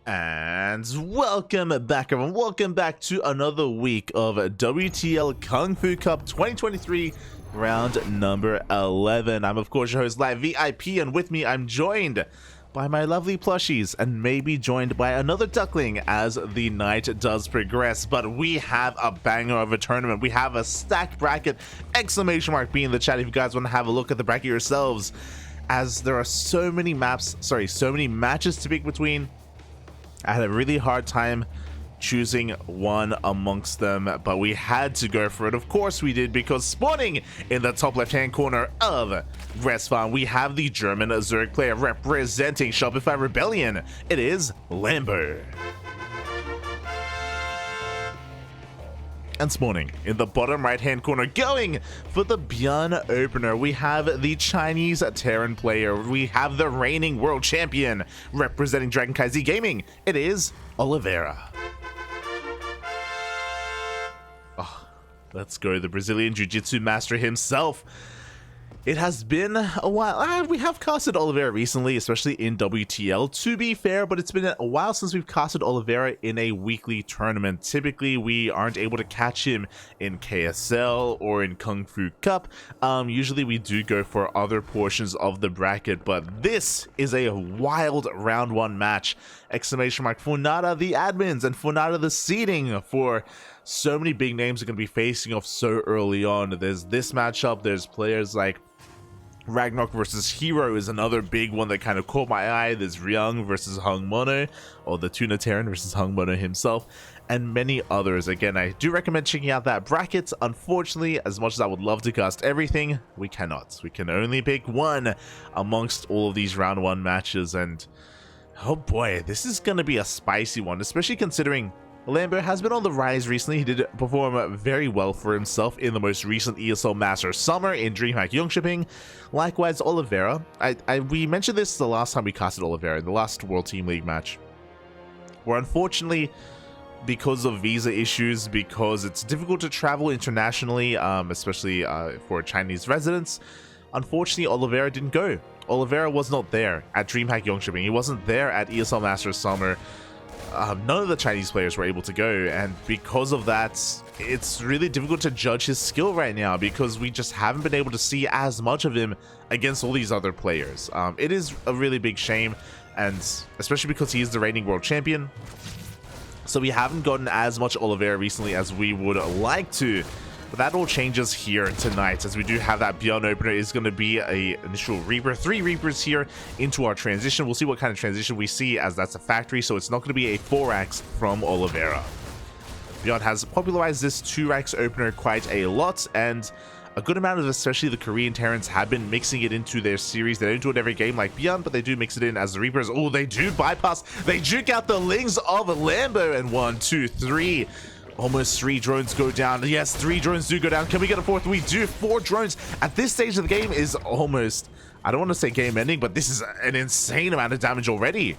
And welcome back, everyone. Welcome back to another week of WTL KungFu Cup 2023, round number 11. I'm, of course, your host, Live VIP, and with me, I'm joined by my lovely plushies, and maybe joined by another Duckling as the night does progress. But we have a banger of a tournament. We have a stacked bracket! Exclamation mark be in the chat if you guys want to have a look at the bracket yourselves, as there are so many matches to pick between. I had a really hard time choosing one amongst them, but we had to go for it. Of course we did, because spawning in the top left-hand corner of Restfarm, we have the German Zurich player representing Shopify Rebellion. It is Lambo. And spawning in the bottom right-hand corner, going for the Björn opener, we have the Chinese Terran player. We have the reigning world champion representing CranKy Gaming. It is Oliveira. Oh, let's go, the Brazilian Jiu-Jitsu master himself. It has been a while. We have casted Oliveira recently, especially in WTL, to be fair, but it's been a while since we've casted Oliveira in a weekly tournament. Typically, we aren't able to catch him in KSL or in KungFu Cup. Usually, we do go for other portions of the bracket, but this is a wild round one match! Exclamation mark for Nada the admins and for Nada the seeding for so many big names are going to be facing off so early on. There's this matchup, there's players like Ragnarok versus Hero is another big one that kind of caught my eye. There's Ryung versus Hung Mono, or the Tuna Terran versus Hung Mono himself, and many others. Again, I do recommend checking out that bracket. Unfortunately, as much as I would love to cast everything, we cannot. We can only pick one amongst all of these round one matches, and oh boy, this is going to be a spicy one, especially considering Lambo has been on the rise recently. He did perform very well for himself in the most recent ESL Master Summer in DreamHack Youngshipping. Likewise, Oliveira. We mentioned this the last time we casted Oliveira, in the last World Team League match, where unfortunately, because of visa issues, because it's difficult to travel internationally, especially for Chinese residents, unfortunately Oliveira didn't go. Oliveira was not there at DreamHack Youngshipping. He wasn't there at ESL Master Summer. None of the Chinese players were able to go, and because of that, it's really difficult to judge his skill right now, because we just haven't been able to see as much of him against all these other players. It is a really big shame, and especially because he is the reigning world champion, so we haven't gotten as much Oliveira recently as we would like to. But that all changes here tonight, as we do have that Björn opener. Is going to be a initial Reaper, 3 Reapers here into our transition. We'll see what kind of transition we see, as that's a factory, so it's not going to be a 4-axe from Oliveira. Björn has popularized this 2-axe opener quite a lot, and a good amount of especially the Korean Terrans have been mixing it into their series. They don't do it every game like Björn, but they do mix it in as the Reapers. Oh, they do bypass. They juke out the Lings of Lambo, and 1, 2, 3. Almost 3 drones go down. Yes, 3 drones do go down. Can we get a 4th? We do. 4 drones at this stage of the game is almost, I don't want to say game ending, but this is an insane amount of damage already.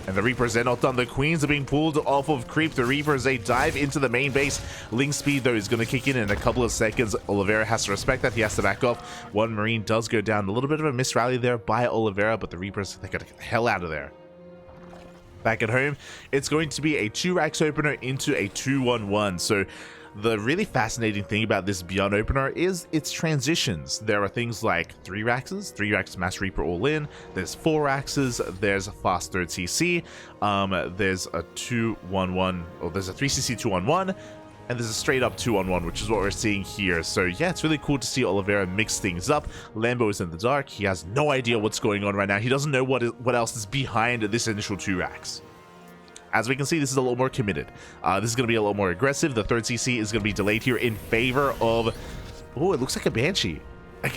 And the Reapers are not done. The Queens are being pulled off of creep. The Reapers, they dive into the main base. Link speed, though, is going to kick in a couple of seconds. Oliveira has to respect that. He has to back off. One Marine does go down. A little bit of a misrally there by Oliveira, but the Reapers, they got to get the hell out of there. Back at home, it's going to be a 2-axe opener into a 2-1-1. So the really fascinating thing about this Björn opener is its transitions. There are things like 3 axes, 3-axe Mass Reaper all in. There's 4 axes. There's a fast 3rd CC. There's a 2-1-1, or there's a 3CC 2-1-1. And there's a straight up 2-on-1, which is what we're seeing here. So yeah, it's really cool to see Oliveira mix things up. Lambo is in the dark. He has no idea what's going on right now. He doesn't know what else is behind this initial 2-axe. As we can see, this is a little more committed. This is going to be a little more aggressive. The 3rd CC is going to be delayed here in favor of... Oh, it looks like a Banshee.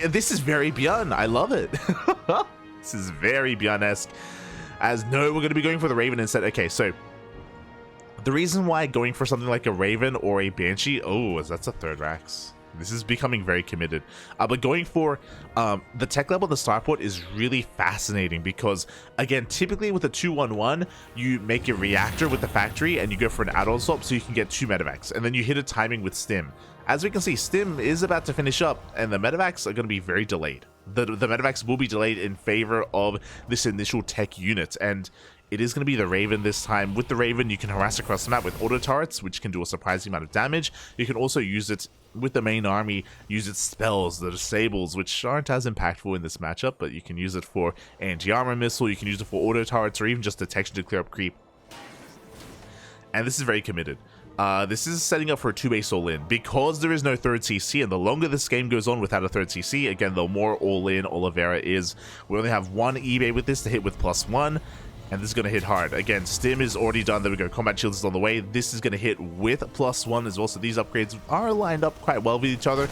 This is very Björn. I love it. This is very Björn-esque. As no, we're going to be going for the Raven instead. Okay, so the reason why going for something like a Raven or a Banshee, oh, that's a 3rd axe. This is becoming very committed. But going for the tech level of the starport is really fascinating, because, again, typically with a 2-1-1, you make a reactor with the factory and you go for an add-on swap so you can get 2 medevacs, and then you hit a timing with stim. As we can see, stim is about to finish up, and the medevacs are going to be very delayed. The medevacs will be delayed in favor of this initial tech unit, and it is going to be the Raven this time. With the Raven, you can harass across the map with auto turrets, which can do a surprising amount of damage. You can also use it with the main army, use its spells, the disables, which aren't as impactful in this matchup, but you can use it for anti-armor missile, you can use it for auto turrets, or even just detection to clear up creep. And this is very committed. This is setting up for a 2-base all-in. Because there is no third CC, and the longer this game goes on without a third CC, again, the more all-in Oliveira is. We only have one eBay with this to hit with +1, and this is going to hit hard. Again, Stim is already done. There we go. Combat Shields is on the way. This is going to hit with +1 as well, so these upgrades are lined up quite well with each other.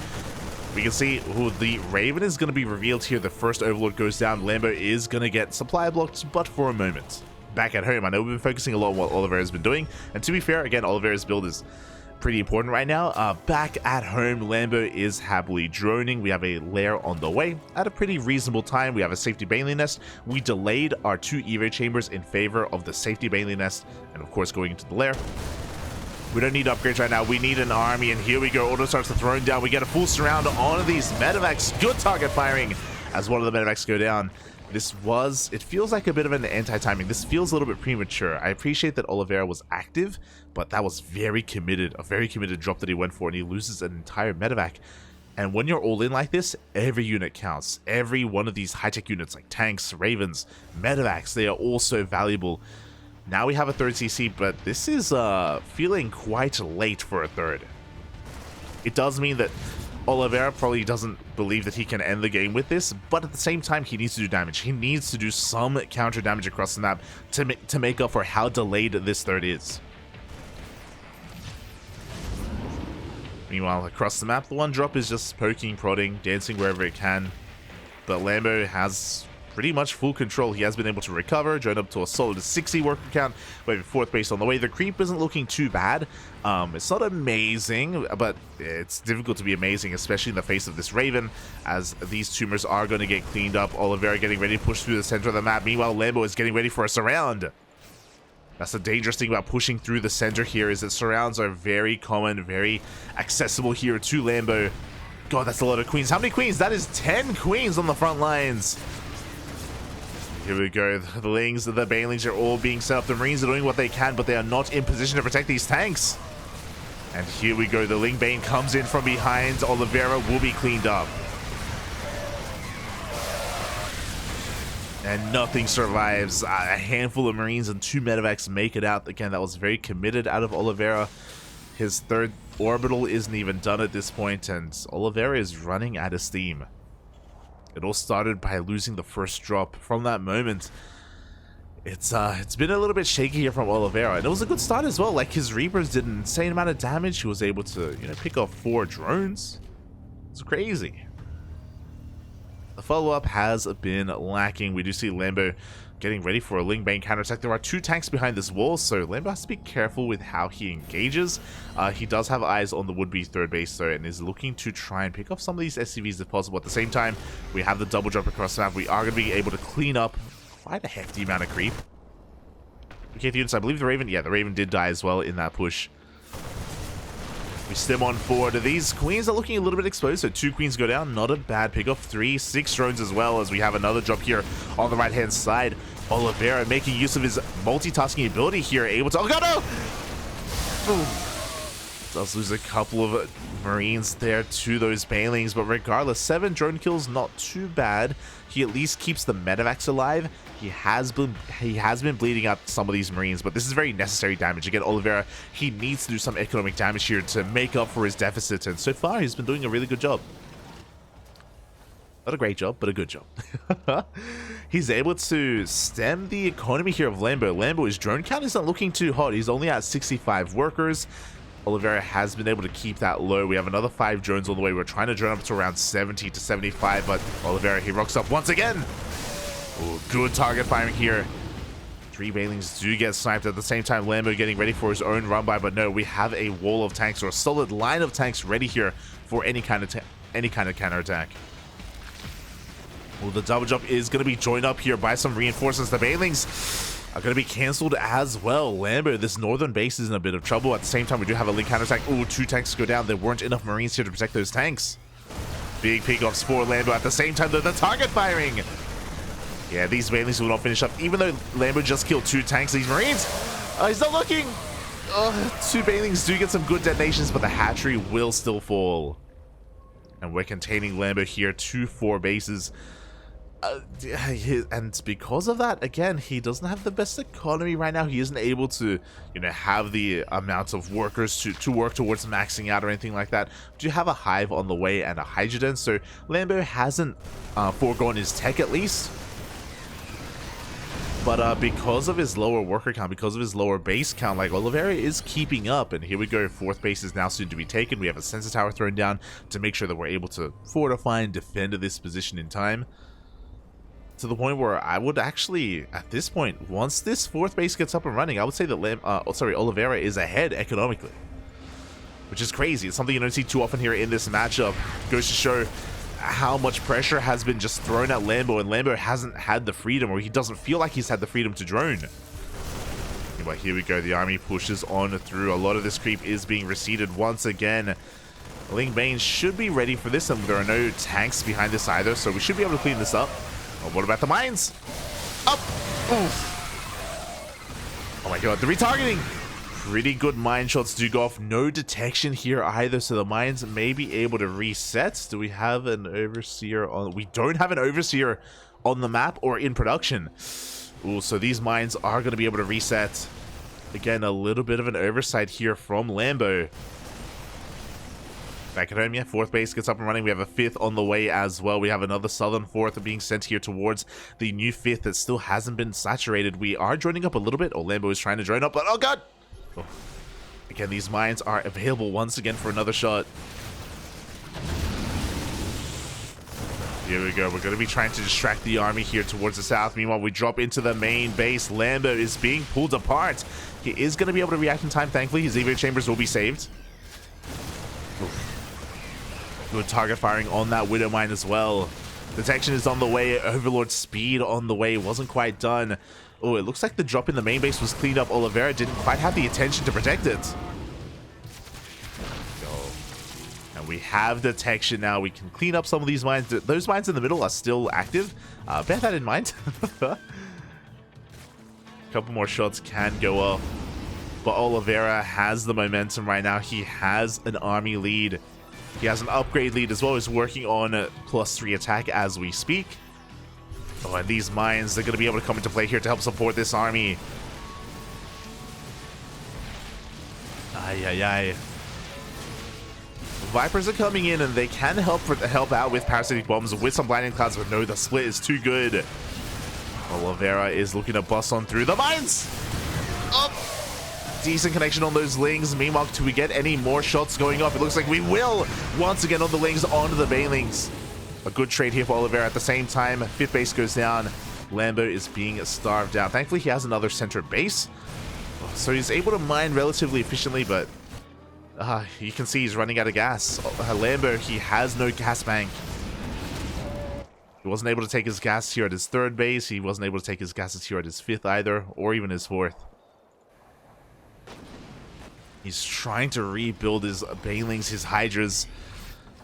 We can see who the Raven is going to be revealed here. The first Overlord goes down. Lambo is going to get supply blocked, but for a moment. Back at home, I know we've been focusing a lot on what Oliveira's been doing, and to be fair, again, Oliveira's build is pretty important right now. Back at home, Lambo is happily droning. We have a lair on the way at a pretty reasonable time. We have a safety Baneling nest. We delayed our 2 Evo chambers in favor of the safety Baneling nest, and of course going into the lair. We don't need upgrades right now. We need an army, and here we go. Auto starts to throw down. We get a full surround on these medevacs. Good target firing as one of the medevacs go down. It feels like a bit of an anti-timing. This feels a little bit premature. I appreciate that Oliveira was active, but that was very committed, a very committed drop that he went for, and he loses an entire medevac. And when you're all in like this, every unit counts. Every one of these high-tech units like tanks, ravens, medevacs, they are all so valuable. Now we have a third CC, but this is feeling quite late for a third. It does mean that Oliveira probably doesn't believe that he can end the game with this, but at the same time, he needs to do damage. He needs to do some counter damage across the map to make up for how delayed this third is. Meanwhile, across the map, the one drop is just poking, prodding, dancing wherever it can. But Lambo has pretty much full control. He has been able to recover, join up to a solid 60 worker count. We have a 4th base on the way. The creep isn't looking too bad. It's not amazing, but it's difficult to be amazing, especially in the face of this Raven, as these tumors are going to get cleaned up. Oliveira getting ready to push through the center of the map. Meanwhile, Lambo is getting ready for a surround. That's the dangerous thing about pushing through the center here, is that surrounds are very common, very accessible here to Lambo. God, that's a lot of queens. How many queens? That is 10 queens on the front lines. Here we go. The Lings, the Banelings are all being set up. The Marines are doing what they can, but they are not in position to protect these tanks. And here we go. The Ling Bane comes in from behind. Oliveira will be cleaned up. And nothing survives. A handful of Marines and 2 medevacs make it out. Again, that was very committed out of Oliveira. His 3rd orbital isn't even done at this point, and Oliveira is running out of steam. It all started by losing the first drop. From that moment, it's been a little bit shaky here from Oliveira, and it was a good start as well. Like, his Reapers did an insane amount of damage. He was able to, pick off 4 drones. It's crazy. The follow-up has been lacking. We do see Lambo getting ready for a Ling Bane counterattack. There are 2 tanks behind this wall, so Lambo has to be careful with how he engages. He does have eyes on the would-be 3rd base, though, and is looking to try and pick off some of these SCVs if possible. At the same time, we have the double drop across the map. We are going to be able to clean up quite a hefty amount of creep. Okay, the units, I believe the Raven, yeah, the Raven did die as well in that push. We stem on forward. These queens are looking a little bit exposed, so 2 queens go down. Not a bad pickoff. 6 drones as well, as we have another drop here on the right-hand side. Oliveira making use of his multitasking ability here, able to... Oh, God, no! Oh. Does lose a couple of Marines there to those Banelings, but regardless, 7 drone kills, not too bad. He at least keeps the medevacs alive. He has been bleeding out some of these Marines, but this is very necessary damage. Again, Oliveira, he needs to do some economic damage here to make up for his deficit, and so far he's been doing a really good job. Not a great job, but a good job. He's able to stem the economy here of Lambo. Lambo's drone count isn't looking too hot. He's only at 65 workers. Oliveira has been able to keep that low. We have another 5 drones on the way. We're trying to drone up to around 70 to 75, but Oliveira, he rocks up once again. Ooh, good target firing here. 3 Banelings do get sniped. At the same time, Lambo getting ready for his own run by, but no, we have a wall of tanks, or a solid line of tanks ready here for any kind of counterattack. Well, the double jump is going to be joined up here by some reinforcements. The Banelings are going to be cancelled as well. Lambo, this northern base is in a bit of trouble. At the same time, we do have a link counterattack. Ooh, 2 tanks go down. There weren't enough Marines here to protect those tanks. Big pickoffs for Lambo. At the same time, the target firing. Yeah, these Banelings will not finish up. Even though Lambo just killed 2 tanks, these Marines, he's not looking. 2 Banelings do get some good detonations, but the hatchery will still fall. And we're containing Lambo here to 4 bases. And because of that, again, he doesn't have the best economy right now. He isn't able to, have the amount of workers to work towards maxing out or anything like that. Do have a hive on the way and a hydrogen, so Lambo hasn't foregone his tech at least. But because of his lower worker count, because of his lower base count, like, Oliveira is keeping up. And here we go, 4th base is now soon to be taken. We have a sensor tower thrown down to make sure that we're able to fortify and defend this position in time. To the point where I would actually, at this point, once this 4th base gets up and running, I would say that Oliveira is ahead economically. Which is crazy. It's something you don't see too often here in this matchup. Goes to show how much pressure has been just thrown at Lambo, and Lambo hasn't had the freedom, or he doesn't feel like he's had the freedom to drone. But here we go, the army pushes on through. A lot of this creep is being receded once again. Ling Bane should be ready for this, and there are no tanks behind this either, so we should be able to clean this up. Oh, what about the mines? Up! Oof. Oh my god, the retargeting! Pretty good mine shots do go off. No detection here either, so the mines may be able to reset. Do we have an overseer on? We don't have an overseer on the map or in production. Ooh, so these mines are going to be able to reset. Again, a little bit of an oversight here from Lambo. Back at home, yeah, 4th base gets up and running. We have a 5th on the way as well. We have another southern 4th being sent here towards the new 5th that still hasn't been saturated. We are droning up a little bit. Oh, Lambo is trying to drone up, but oh god! Oh. Again, these mines are available once again for another shot. Here we go. We're going to be trying to distract the army here towards the south. Meanwhile, we drop into the main base. Lambo is being pulled apart. He is going to be able to react in time, thankfully. His Evo chambers will be saved. Oof. Good target firing on that Widow mine as well. Detection is on the way. Overlord speed on the way. Wasn't quite done. Oh, it looks like the drop in the main base was cleaned up. Oliveira didn't quite have the attention to protect it. And we have detection now. We can clean up some of these mines. Those mines in the middle are still active. Bear that in mind. A couple more shots can go off. But Oliveira has the momentum right now. He has an army lead. He has an upgrade lead as well. He's working on a +3 attack as we speak. Oh, and these mines, they're going to be able to come into play here to help support this army. Ay. Vipers are coming in, and they can help out with parasitic bombs with some blinding clouds, but no, the split is too good. Oliveira is looking to bust on through the mines. Up. Decent connection on those Lings. Meanwhile, do we get any more shots going up? It looks like we will once again on the Lings onto the Banelings. A good trade here for Oliveira. At the same time, 5th base goes down. Lambo is being starved out. Thankfully, he has another center base, so he's able to mine relatively efficiently, but you can see he's running out of gas. Lambo, he has no gas bank. He wasn't able to take his gas here at his 3rd base. He wasn't able to take his gases here at his 5th either, or even his 4th. He's trying to rebuild his Banelings, his Hydras.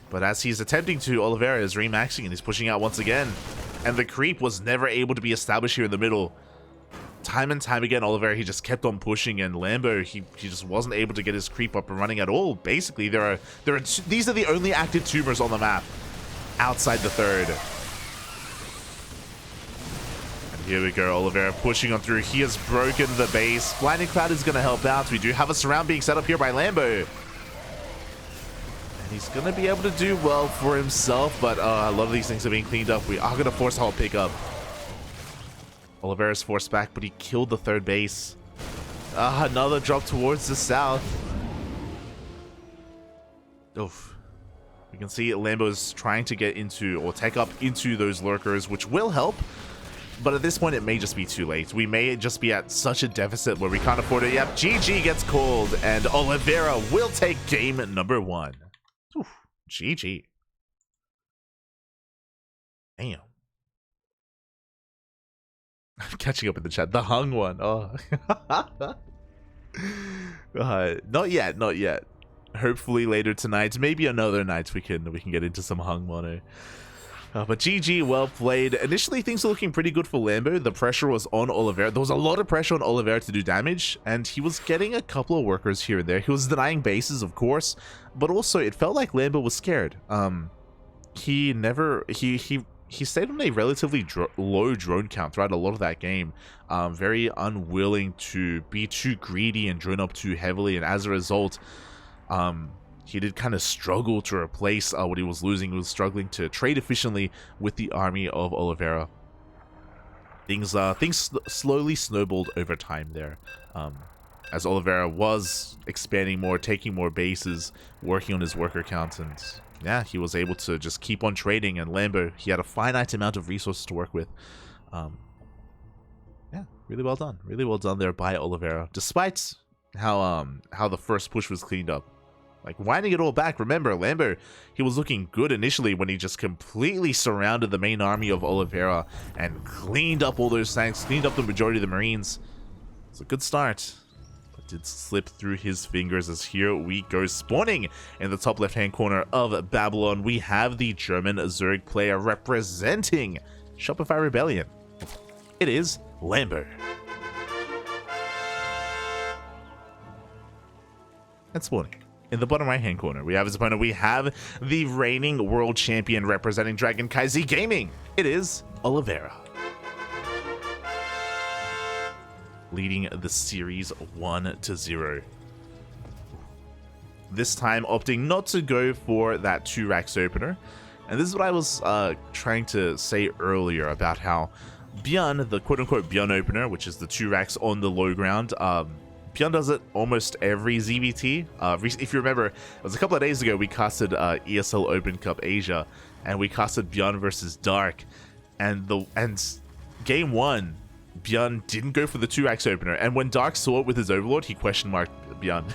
But as he's attempting to, Oliveira is remaxing and he's pushing out once again. And the creep was never able to be established here in the middle. Time and time again, Oliveira, he just kept on pushing, and Lambo, he just wasn't able to get his creep up and running at all. Basically, these are the only active tumors on the map outside the 3rd. Here we go, Oliveira pushing on through. He has broken the base. Blinding Cloud is going to help out. We do have a surround being set up here by Lambo. And he's going to be able to do well for himself, but a lot of these things are being cleaned up. We are going to force halt pickup. Oliveira's forced back, but he killed the 3rd base. Another drop towards the south. Oof. You can see Lambo's trying to get into, or tech up into those lurkers, which will help. But at this point, it may just be too late. We may just be at such a deficit where we can't afford it. Yep, GG gets called, and Oliveira will take game number 1. Oof, GG. Damn. I'm catching up in the chat. The hung one. Oh. Not yet, not yet. Hopefully later tonight, maybe another night we can get into some hung mono. But GG, well played. Initially, things were looking pretty good for Lambo. The pressure was on Oliveira. There was a lot of pressure on Oliveira to do damage, and he was getting a couple of workers here and there. He was denying bases, of course, but also it felt like Lambo was scared. He stayed on a relatively low drone count throughout a lot of that game. Very unwilling to be too greedy and drone up too heavily, and as a result, he did kind of struggle to replace what he was losing. He was struggling to trade efficiently with the army of Oliveira. Things slowly snowballed over time there, as Oliveira was expanding more, taking more bases, working on his worker count, and yeah, he was able to just keep on trading. And Lambo, he had a finite amount of resources to work with. Yeah, really well done there by Oliveira, despite how the first push was cleaned up. Like, winding it all back, remember, Lambo, he was looking good initially when he just completely surrounded the main army of Oliveira and cleaned up all those tanks, cleaned up the majority of the Marines. It's a good start, but did slip through his fingers as here we go. Spawning in the top left-hand corner of Babylon, we have the German Zerg player representing Shopify Rebellion. It is Lambo. And spawning in the bottom right hand corner, we have his opponent. We have the reigning world champion representing KranKy Gaming. It is Oliveira, leading the series 1-0. This time opting not to go for that 2 racks opener. And this is what I was trying to say earlier about how Bjorn, the quote-unquote Bjorn opener, which is the 2 racks on the low ground, Bjorn does it almost every ZVT. If you remember, it was a couple of days ago we casted ESL Open Cup Asia, and we casted Bjorn versus Dark, and game 1, Bjorn didn't go for the 2 racks opener, and when Dark saw it with his Overlord, he question marked Bjorn.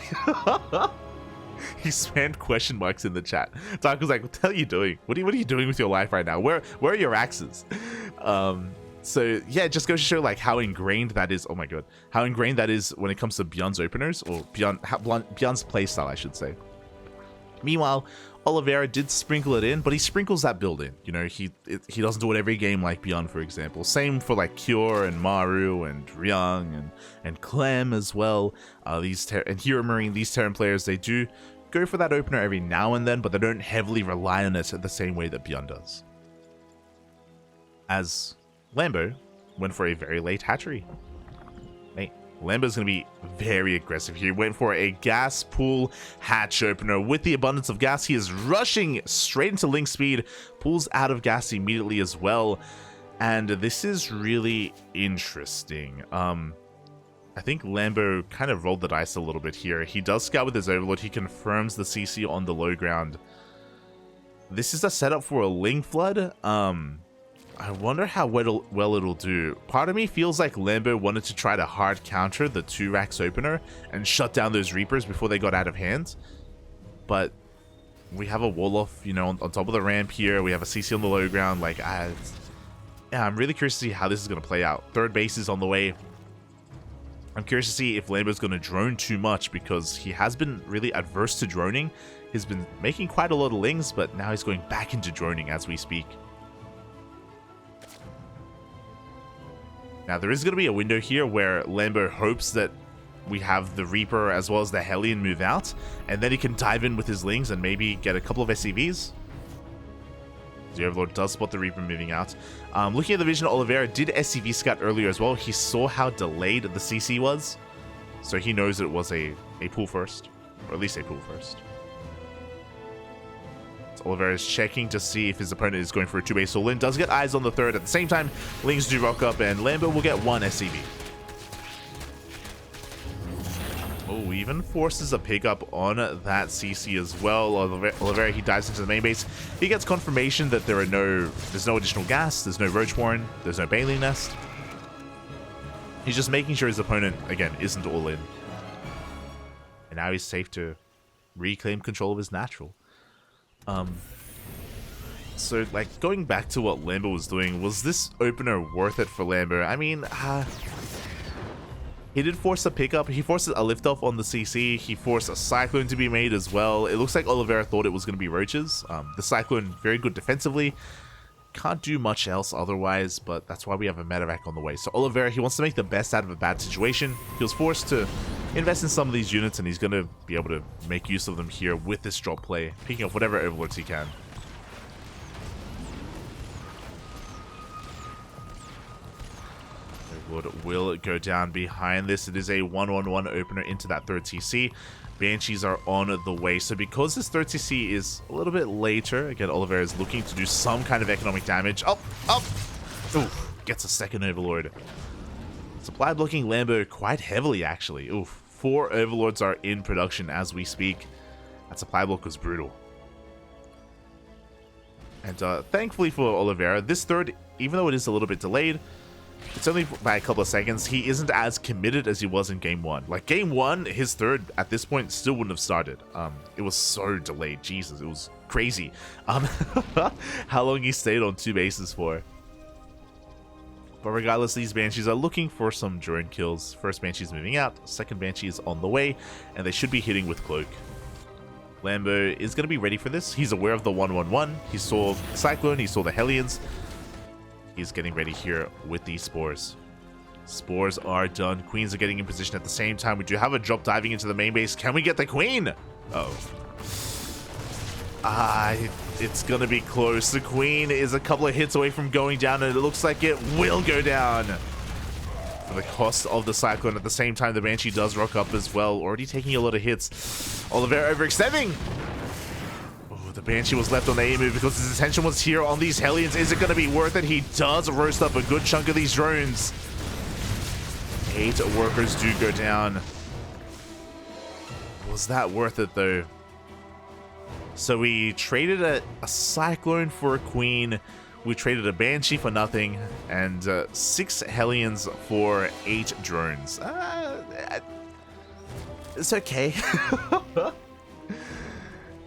He spammed question marks in the chat. Dark was like, "What the hell are you doing? What are you doing with your life right now? Where are your axes?" So yeah, it just goes to show like how ingrained that is. Oh my god, how ingrained that is when it comes to Bjorn's openers, or Bjorn's playstyle, I should say. Meanwhile, Oliveira did sprinkle it in, but he sprinkles that build in. You know, he doesn't do it every game like Bjorn, for example. Same for like Cure and Maru and Ryung and Clem as well. And Hero Marine, these Terran players, they do go for that opener every now and then, but they don't heavily rely on it the same way that Bjorn does. As Lambo went for a very late hatchery. Hey, Lambo's going to be very aggressive here. He went for a gas pool hatch opener. With the abundance of gas, he is rushing straight into link speed, pulls out of gas immediately as well. And this is really interesting. I think Lambo kind of rolled the dice a little bit here. He does scout with his Overlord. He confirms the CC on the low ground. This is a setup for a link flood. I wonder how well it'll do. Part of me feels like Lambo wanted to try to hard counter the 2 racks opener and shut down those Reapers before they got out of hand. But we have a wall off, you know, on top of the ramp here. We have a CC on the low ground. Like, yeah, I'm really curious to see how this is going to play out. Third base is on the way. I'm curious to see if Lambo's going to drone too much, because he has been really adverse to droning. He's been making quite a lot of lings, but now he's going back into droning as we speak. Now, there is going to be a window here where Lambo hopes that we have the Reaper as well as the Hellion move out, and then he can dive in with his lings and maybe get a couple of SCVs. The Overlord does spot the Reaper moving out. Looking at the vision, Oliveira did SCV scout earlier as well. He saw how delayed the CC was, so he knows it was a pull first, or at least a pull first. Oliveira is checking to see if his opponent is going for a 2-base all-in. Does get eyes on the third. At the same time, Lings do rock up, and Lambo will get 1 SCV. Oh, even forces a pickup on that CC as well. Oliveira, he dives into the main base. He gets confirmation that there's no additional gas, there's no Roachborn, there's no Bailey Nest. He's just making sure his opponent, again, isn't all in. And now he's safe to reclaim control of his natural. So, like, going back to what Lambo was doing, was this opener worth it for Lambo? I mean, he did force a pickup. He forced a liftoff on the CC. He forced a Cyclone to be made as well. It looks like Oliveira thought it was going to be Roaches. The Cyclone, very good defensively. can't do much else otherwise, but that's why we have a medevac on the way. So Oliveira, he wants to make the best out of a bad situation. He was forced to invest in some of these units, and he's going to be able to make use of them here with this drop play, picking up whatever overlords he can. Overlord will go down behind this. It is a 1-1-1 opener into that third CC. Banshees are on the way. So because this third CC is a little bit later, again, Oliveira is looking to do some kind of economic damage. Up! Ooh, gets a second Overlord. Supply blocking Lambo quite heavily, actually. Oof, 4 Overlords are in production as we speak. That supply block was brutal. And thankfully for Oliveira, this third, even though it is a little bit delayed, it's only by a couple of seconds, he isn't as committed as he was in game 1. Like, game 1, his third, at this point, still wouldn't have started. It was so delayed. Jesus, it was crazy. How long he stayed on 2 bases for. But regardless, these Banshees are looking for some drone kills. First Banshee is moving out, second Banshee is on the way, and they should be hitting with Cloak. Lambo is going to be ready for this. He's aware of the 1-1-1. He saw Cyclone, he saw the Hellions. He's getting ready here with these Spores. Spores are done. Queens are getting in position at the same time. We do have a drop diving into the main base. Can we get the Queen? Uh-oh. It's going to be close. The Queen is a couple of hits away from going down, and it looks like it will go down. For the cost of the Cyclone, at the same time, the Banshee does rock up as well. Already taking a lot of hits. Oliveira overextending. The Banshee was left on the A move because his attention was here on these Hellions. Is it going to be worth it? He does roast up a good chunk of these drones. 8 workers do go down. Was that worth it, though? So we traded a Cyclone for a Queen. We traded a Banshee for nothing. And 6 Hellions for 8 drones. It's okay.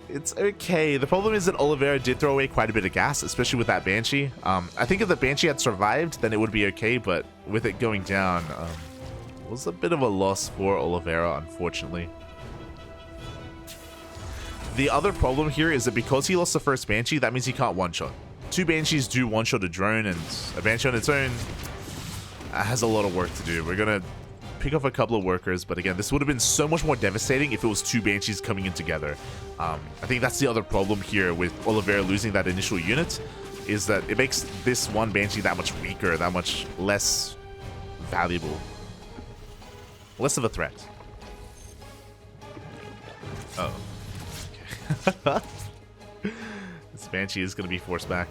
It's okay. The problem is that Oliveira did throw away quite a bit of gas, especially with that Banshee. I think if the Banshee had survived, then it would be okay, but with it going down, it was a bit of a loss for Oliveira, unfortunately. The other problem here is that because he lost the first Banshee, that means he can't one-shot. 2 Banshees do one-shot a drone, and a Banshee on its own has a lot of work to do. We're going to pick off a couple of workers, but again, this would have been so much more devastating if it was 2 Banshees coming in together. I think that's the other problem here with Oliveira losing that initial unit, is that it makes this one Banshee that much weaker, that much less valuable. Less of a threat. Oh. Okay. This Banshee is going to be forced back.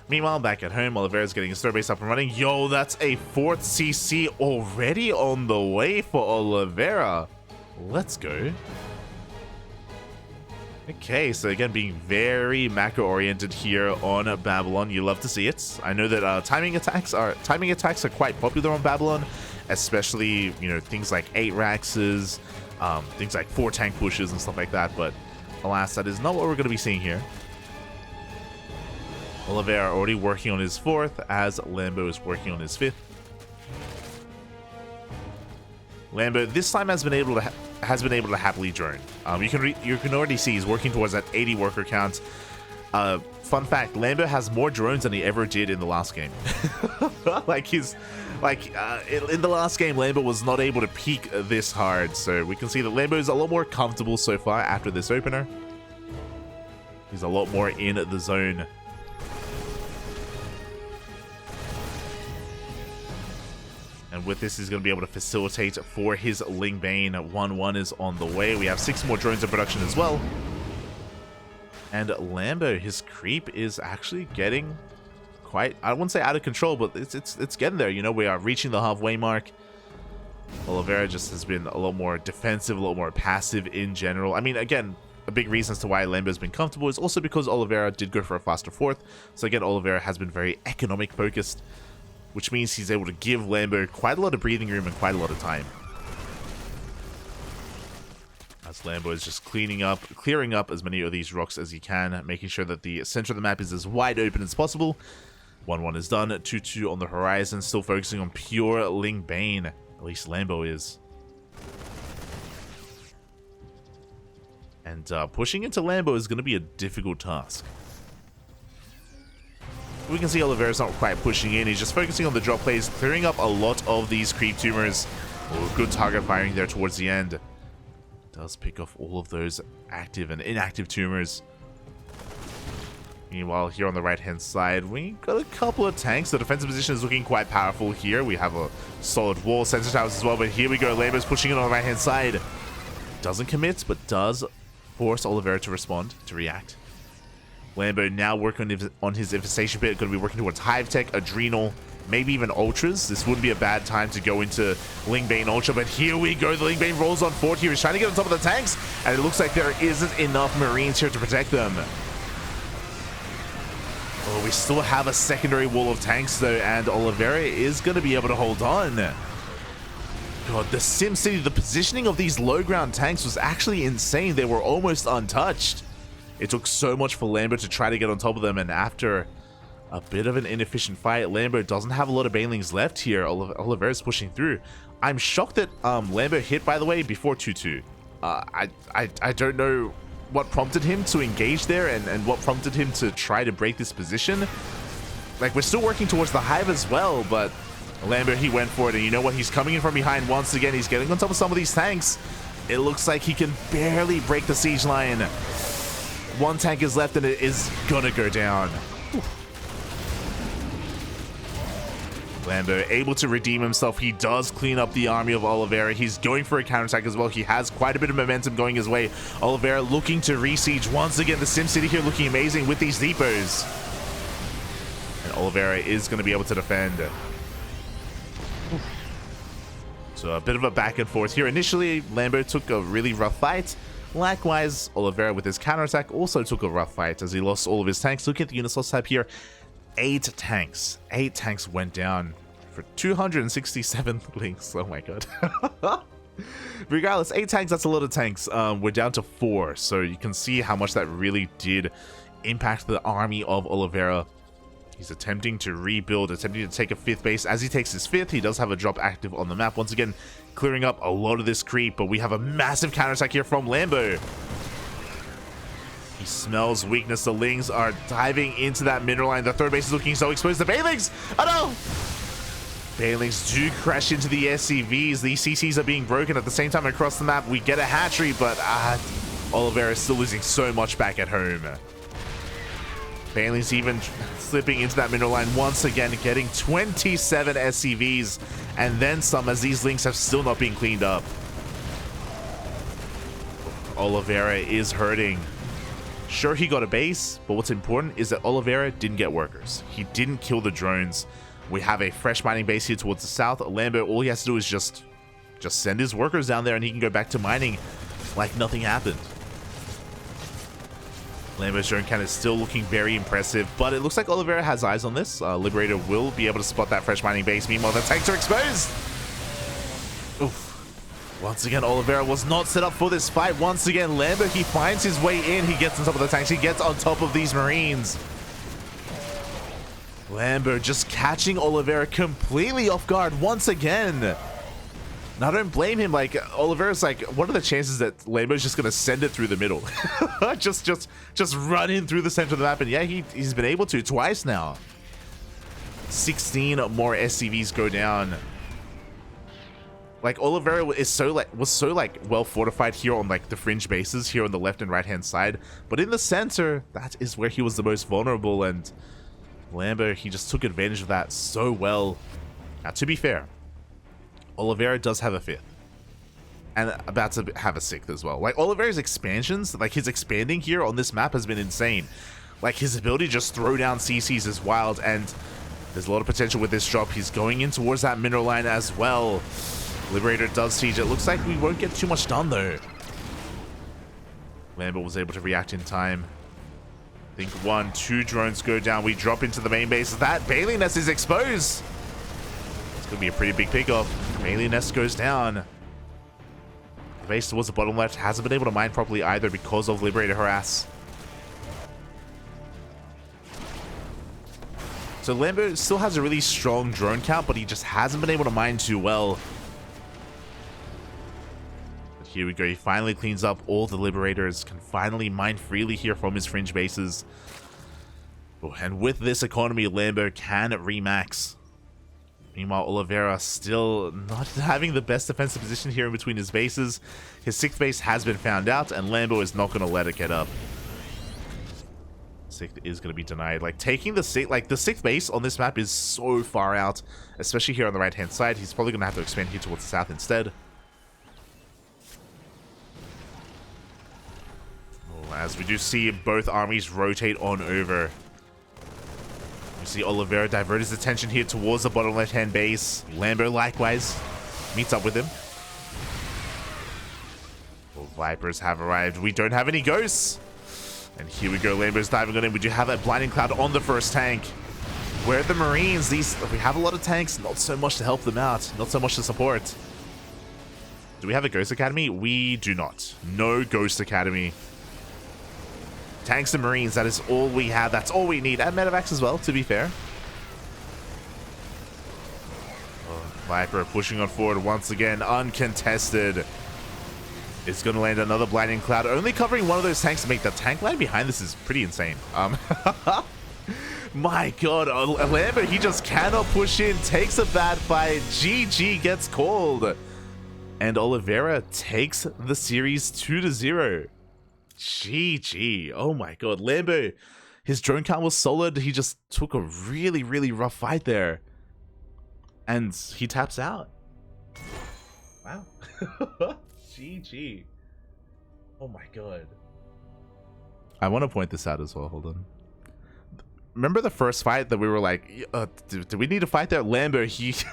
Meanwhile, back at home, Oliveira's getting his third base up and running. Yo, that's a 4th CC already on the way for Oliveira. Let's go. Okay, so again, being very macro-oriented here on Babylon. You love to see it. I know that timing attacks are quite popular on Babylon, especially, you know, things like 8 Raxes, things like 4 tank pushes and stuff like that. But alas, that is not what we're going to be seeing here. Oliveira already working on his 4th, as Lambo is working on his 5th. Lambo this time has been able to happily drone. You can already see he's working towards that 80 worker count. Fun fact: Lambo has more drones than he ever did in the last game. In the last game, Lambo was not able to peak this hard, so we can see that Lambo is a lot more comfortable so far after this opener. He's a lot more in the zone. And with this, he's going to be able to facilitate for his Ling Bane. 1-1 is on the way. We have 6 more drones in production as well. And Lambo, his creep is actually getting quite, I wouldn't say out of control, but it's getting there. You know, we are reaching the halfway mark. Oliveira just has been a lot more defensive, a lot more passive in general. I mean, again, a big reason as to why Lambo's been comfortable is also because Oliveira did go for a faster 4th. So again, Oliveira has been very economic focused, which means he's able to give Lambo quite a lot of breathing room and quite a lot of time. As Lambo is just clearing up as many of these rocks as he can, making sure that the center of the map is as wide open as possible. 1-1 is done, 2-2 on the horizon, still focusing on pure Ling Bane. At least Lambo is. And pushing into Lambo is going to be a difficult task. we can see Oliveira's not quite pushing in. He's just focusing on the drop plays, clearing up a lot of these creep tumors. Oh, good target firing there towards the end. Does pick off all of those active and inactive tumors. Meanwhile, here on the right-hand side, we got a couple of tanks. The defensive position is looking quite powerful here. We have a solid wall, sensor towers as well, but here we go. Lambo's pushing it on the right-hand side. Doesn't commit, but does force Oliveira to respond, to react. Lambo now working on his infestation pit. Going to be working towards Hive Tech, Adrenal, maybe even Ultras. This wouldn't be a bad time to go into Lingbane Ultra, but here we go. The Lingbane rolls on forward here. He's trying to get on top of the tanks, and it looks like there isn't enough Marines here to protect them. Oh, we still have a secondary wall of tanks though, and Oliveira is going to be able to hold on. God, the SimCity, the positioning of these low ground tanks was actually insane. They were almost untouched. It took so much for Lambo to try to get on top of them, and after a bit of an inefficient fight, Lambo doesn't have a lot of banelings left here. Oliveira's pushing through. I'm shocked that Lambo hit, by the way, before 2-2. I don't know what prompted him to engage there and what prompted him to try to break this position. Like, we're still working towards the Hive as well, but Lambo, he went for it, and you know what? He's coming in from behind once again. He's getting on top of some of these tanks. It looks like he can barely break the siege line. One tank is left, and it is gonna go down. Lambo able to redeem himself. He does clean up the army of Oliveira. He's going for a counterattack as well. He has quite a bit of momentum going his way. Oliveira looking to re-siege once again. The SimCity here looking amazing with these depots. And Oliveira is going to be able to defend. So a bit of a back and forth here. Initially, Lambo took a really rough fight. Likewise, Oliveira with his counterattack also took a rough fight as he lost all of his tanks. Look at the unit loss tab here. 8 tanks. 8 tanks went down for 267 links. Oh my god. Regardless, 8 tanks, that's a lot of tanks. We're down to 4, so you can see how much that really did impact the army of Oliveira. He's attempting to rebuild, attempting to take a 5th base. As he takes his 5th, he does have a drop active on the map. Once again, clearing up a lot of this creep, but we have a massive counterattack here from Lambo. He smells weakness. The Lings are diving into that mineral line. The 3rd base is looking so exposed. The Banelings! Oh no! Banelings do crash into the SCVs. These CCs are being broken at the same time across the map. We get a hatchery, but Oliveira is still losing so much back at home. Banelings even slipping into that mineral line once again, getting 27 SCVs and then some, as these links have still not been cleaned up. Oliveira is hurting. Sure, he got a base, but what's important is that Oliveira didn't get workers. He didn't kill the drones. We have a fresh mining base here towards the south. Lambo, all he has to do is just send his workers down there and he can go back to mining like nothing happened. Lambo's drone count is still looking very impressive, but it looks like Oliveira has eyes on this. Liberator will be able to spot that fresh mining base. Meanwhile, the tanks are exposed. Oof. Once again, Oliveira was not set up for this fight. Once again, Lambo, he finds his way in. He gets on top of the tanks. He gets on top of these Marines. Lambo just catching Oliveira completely off guard once again. Now, I don't blame him. Like, Oliveira's like, what are the chances that Lambo's just going to send it through the middle? just run in through the center of the map. And yeah, he's been able to twice now. 16 more SCVs go down. Like, Oliveira is was so well fortified here on like the fringe bases here on the left and right hand side, but in the center, that is where he was the most vulnerable, and Lambo, he just took advantage of that so well. Now, to be fair, Oliveira does have a 5th and about to have a 6th as well. Like, Oliveira's expansions, like his expanding here on this map has been insane. Like, his ability to just throw down CCs is wild, and there's a lot of potential with this drop. He's going in towards that mineral line as well. Liberator does siege. It looks like we won't get too much done though. Lambo was able to react in time. I think 1, 2 drones go down. We drop into the main base. That Bailey nest is exposed. It's going to be a pretty big pickoff. Bailey nest goes down. The base towards the bottom left hasn't been able to mine properly either because of Liberator harass. So Lambo still has a really strong drone count, but he just hasn't been able to mine too well. Here we go. He finally cleans up all the Liberators, can finally mine freely here from his fringe bases. Oh, and with this economy, Lambo can remax. Meanwhile, Oliveira still not having the best defensive position here in between his bases. His 6th base has been found out, and Lambo is not going to let it get up. 6th is going to be denied. Like, taking the 6th base on this map is so far out, especially here on the right-hand side. He's probably going to have to expand here towards the south instead. Oh, as we do see both armies rotate on over. You see Oliveira divert his attention here towards the bottom left-hand base. Lambo likewise meets up with him. Oh, Vipers have arrived. We don't have any ghosts. And here we go. Lambo's diving on him. We do have that blinding cloud on the first tank. Where are the Marines? We have a lot of tanks. Not so much to help them out. Not so much to support. Do we have a Ghost Academy? We do not. No Ghost Academy. Tanks and Marines, that is all we have. That's all we need. And medevacs as well, to be fair. Oh, Viper pushing on forward once again, uncontested. It's going to land another blinding cloud, only covering one of those tanks to make the tank line behind this is pretty insane. My god, Lambo, he just cannot push in, takes a bad fight. GG gets called. And Oliveira takes the series 2-0. GG. Oh my god. Lambo, his drone count was solid. He just took a really, really rough fight there. And he taps out. Wow. GG. Oh my god. I want to point this out as well. Hold on. Remember the first fight that we were like, do we need to fight there? Lambo, he's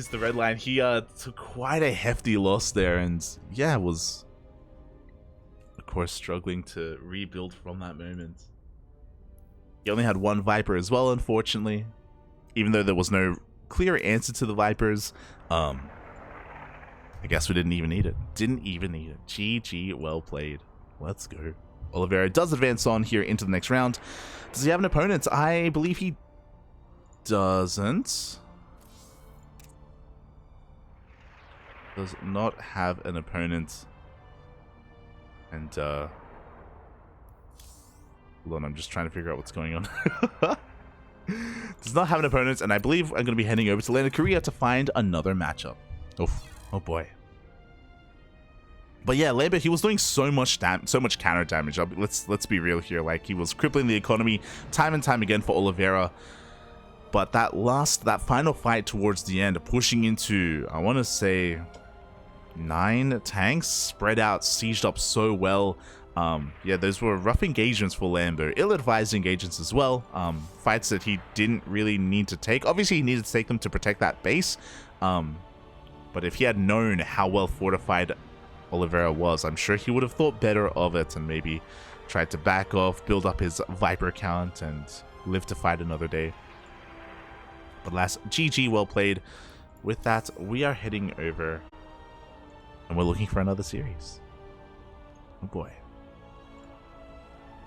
the red line. He took quite a hefty loss there, and yeah, was of course struggling to rebuild from that moment. He only had one Viper as well, unfortunately, even though there was no clear answer to the Vipers. I guess we didn't even need it. Didn't even need it. GG, well played. Let's go. Oliveira does advance on here into the next round. Does he have an opponent? I believe he doesn't. Does not have an opponent. And, hold on, I'm just trying to figure out what's going on. Does not have an opponent, and I believe I'm going to be heading over to Land of Korea to find another matchup. Oh boy. But yeah, Lambo, he was doing so much counter damage. Let's be real here. Like, he was crippling the economy time and time again for Oliveira. But that final fight towards the end, pushing into, I want to say, 9 tanks spread out, sieged up so well. Yeah, those were rough engagements for Lambo. Ill-advised engagements as well. Fights that he didn't really need to take. Obviously, he needed to take them to protect that base. But if he had known how well fortified Oliveira was, I'm sure he would have thought better of it and maybe tried to back off, build up his Viper count, and live to fight another day. But last, GG, well played. With that, we are heading over and we're looking for another series. Oh boy.